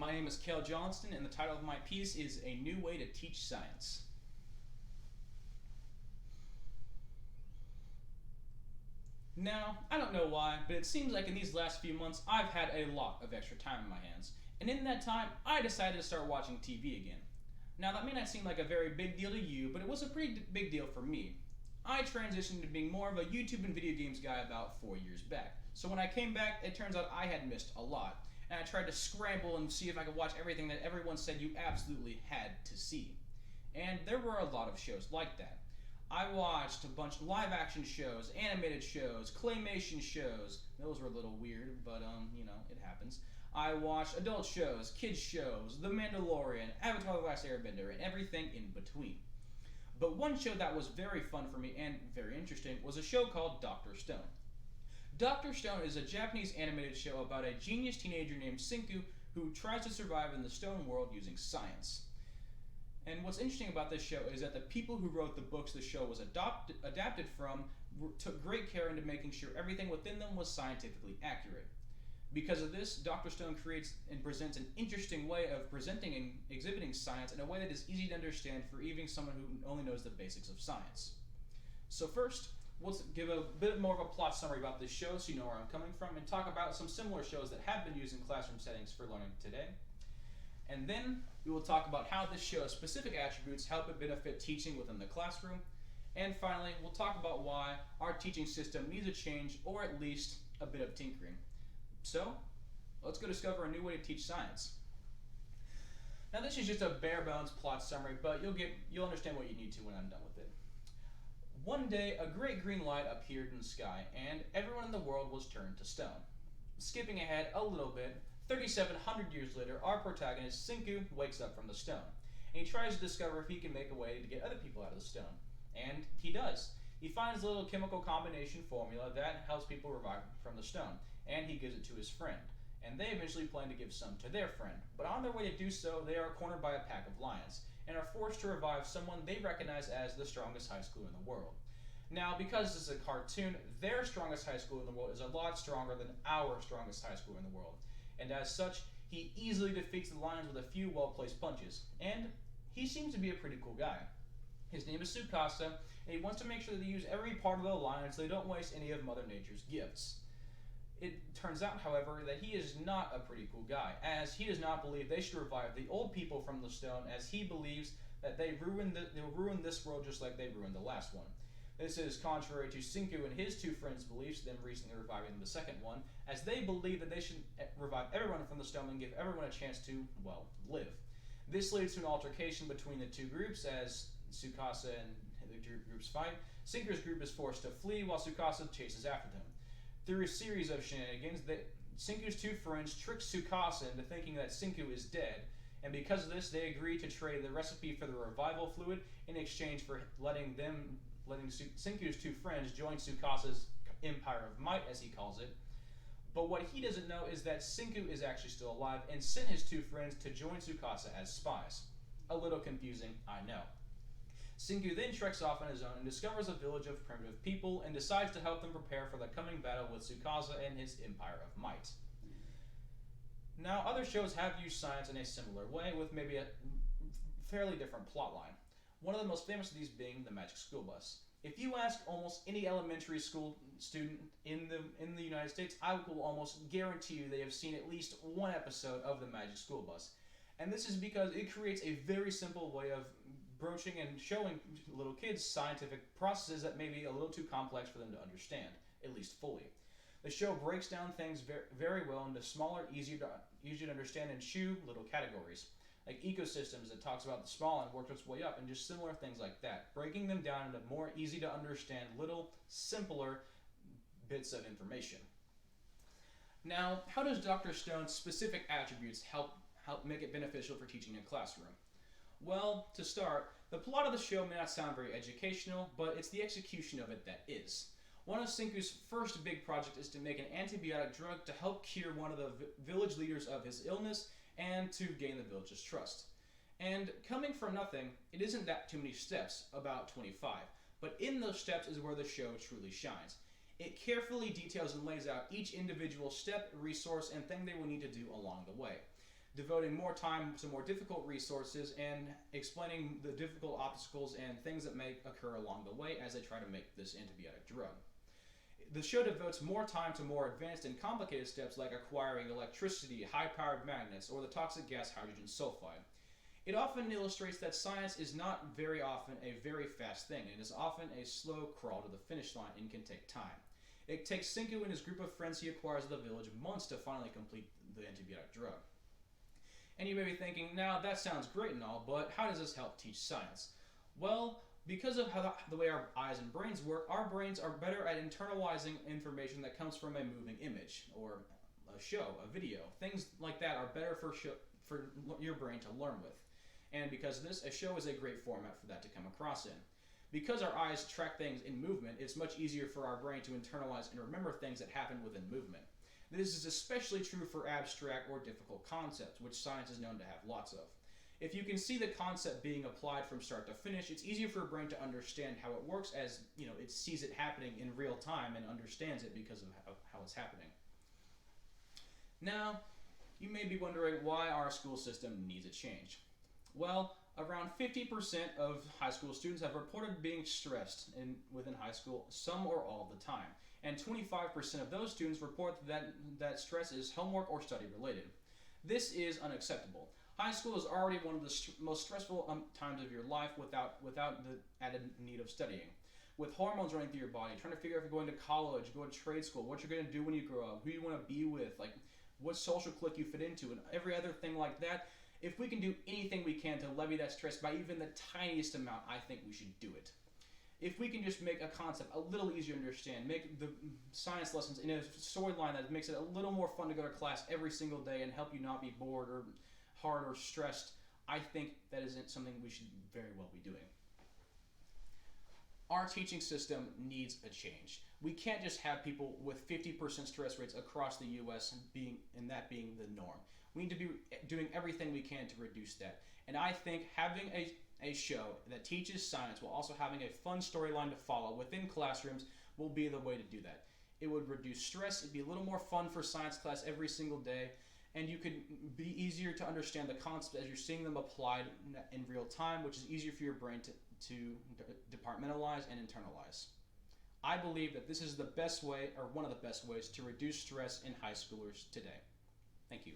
My name is Kale Johnston, and the title of my piece is A New Way to Teach Science. Now, I don't know why, but it seems like in these last few months I've had a lot of extra time in my hands, and in that time I decided to start watching TV again. Now, that may not seem like a very big deal to you, but it was a pretty big deal for me. I transitioned to being more of a YouTube and video games guy about 4 years back. So when I came back, it turns out I had missed a lot, and I tried to scramble and see if I could watch everything that everyone said you absolutely had to see. And there were a lot of shows like that. I watched a bunch of live action shows, animated shows, claymation shows. Those were a little weird, but it happens. I watched adult shows, kids shows, The Mandalorian, Avatar The Last Airbender, and everything in between. But one show that was very fun for me and very interesting was a show called Dr. Stone. Dr. Stone is a Japanese animated show about a genius teenager named Senku who tries to survive in the stone world using science. And what's interesting about this show is that the people who wrote the books the show was adapted from took great care into making sure everything within them was scientifically accurate. Because of this, Dr. Stone creates and presents an interesting way of presenting and exhibiting science in a way that is easy to understand for even someone who only knows the basics of science. So first, we'll give a bit more of a plot summary about this show so you know where I'm coming from, and talk about some similar shows that have been used in classroom settings for learning today. And then we will talk about how this show's specific attributes help it benefit teaching within the classroom. And finally, we'll talk about why our teaching system needs a change, or at least a bit of tinkering. So, let's go discover a new way to teach science. Now, this is just a bare bones plot summary, but you'll understand what you need to when I'm done with it. One day, a great green light appeared in the sky, and everyone in the world was turned to stone. Skipping ahead a little bit, 3,700 years later, our protagonist, Senku, wakes up from the stone, and he tries to discover if he can make a way to get other people out of the stone. And he does. He finds a little chemical combination formula that helps people revive from the stone, and he gives it to his friend. And they eventually plan to give some to their friend, but on their way to do so, they are cornered by a pack of lions, and are forced to revive someone they recognize as the strongest high school in the world. Now, because this is a cartoon, their strongest high school in the world is a lot stronger than our strongest high school in the world. And as such, he easily defeats the lions with a few well-placed punches. And he seems to be a pretty cool guy. His name is Tsukasa, and he wants to make sure that they use every part of the lion so they don't waste any of Mother Nature's gifts. It turns out, however, that he is not a pretty cool guy, as he does not believe they should revive the old people from the stone, as he believes that they'll ruin this world just like they ruined the last one. This is contrary to Senku and his two friends' beliefs, them recently reviving the second one, as they believe that they should revive everyone from the stone and give everyone a chance to, well, live. This leads to an altercation between the two groups as Tsukasa and the groups fight. Senku's group is forced to flee while Tsukasa chases after them. Through a series of shenanigans, Senku's two friends trick Tsukasa into thinking that Senku is dead, and because of this, they agree to trade the recipe for the revival fluid in exchange for letting Senku's two friends join Tsukasa's Empire of Might, as he calls it. But what he doesn't know is that Senku is actually still alive and sent his two friends to join Tsukasa as spies. A little confusing, I know. Senku then treks off on his own and discovers a village of primitive people and decides to help them prepare for the coming battle with Tsukasa and his Empire of Might. Now, other shows have used science in a similar way, with maybe a fairly different plotline. One of the most famous of these being the Magic School Bus. If you ask almost any elementary school student in the United States, I will almost guarantee you they have seen at least one episode of the Magic School Bus. And this is because it creates a very simple way of broaching and showing little kids scientific processes that may be a little too complex for them to understand, at least fully. The show breaks down things very well into smaller, easier to understand and chew little categories, like ecosystems that talks about the small and works its way up, and just similar things like that, breaking them down into more easy to understand, little simpler bits of information. Now, how does Dr. Stone's specific attributes help make it beneficial for teaching in a classroom? Well, to start, the plot of the show may not sound very educational, but it's the execution of it that is. One of Senku's first big projects is to make an antibiotic drug to help cure one of the village leaders of his illness and to gain the village's trust. And coming from nothing, it isn't that too many steps, about 25, but in those steps is where the show truly shines. It carefully details and lays out each individual step, resource, and thing they will need to do along the way. devoting more time to more difficult resources and explaining the difficult obstacles and things that may occur along the way as they try to make this antibiotic drug. The show devotes more time to more advanced and complicated steps like acquiring electricity, high-powered magnets, or the toxic gas hydrogen sulfide. It often illustrates that science is not very often a very fast thing. It is often a slow crawl to the finish line and can take time. It takes Senku and his group of friends he acquires at the village months to finally complete the antibiotic drug. And you may be thinking, now that sounds great and all, but how does this help teach science? Well, because of how the way our eyes and brains work, our brains are better at internalizing information that comes from a moving image, or a show, a video. Things like that are better for your brain to learn with. And because of this, a show is a great format for that to come across in. Because our eyes track things in movement, it's much easier for our brain to internalize and remember things that happen within movement. This is especially true for abstract or difficult concepts, which science is known to have lots of. If you can see the concept being applied from start to finish, it's easier for a brain to understand how it works, as it sees it happening in real time and understands it because of how it's happening. Now, you may be wondering why our school system needs a change. Well, around 50% of high school students have reported being stressed within high school some or all the time. And 25% of those students report that stress is homework or study related. This is unacceptable. High school is already one of the most stressful times of your life without the added need of studying. With hormones running through your body, trying to figure out if you're going to college, go to trade school, what you're going to do when you grow up, who you want to be with, like what social clique you fit into, and every other thing like that. If we can do anything we can to levy that stress by even the tiniest amount, I think we should do it. If we can just make a concept a little easier to understand, make the science lessons in a storyline that makes it a little more fun to go to class every single day and help you not be bored or hard or stressed, I think that isn't something we should very well be doing. Our teaching system needs a change. We can't just have people with 50% stress rates across the U.S. being the norm. We need to be doing everything we can to reduce that. And I think having a show that teaches science while also having a fun storyline to follow within classrooms will be the way to do that. It would reduce stress, it'd be a little more fun for science class every single day, and you could be easier to understand the concepts as you're seeing them applied in real time, which is easier for your brain to departmentalize and internalize. I believe that this is the best way, or one of the best ways, to reduce stress in high schoolers today. Thank you.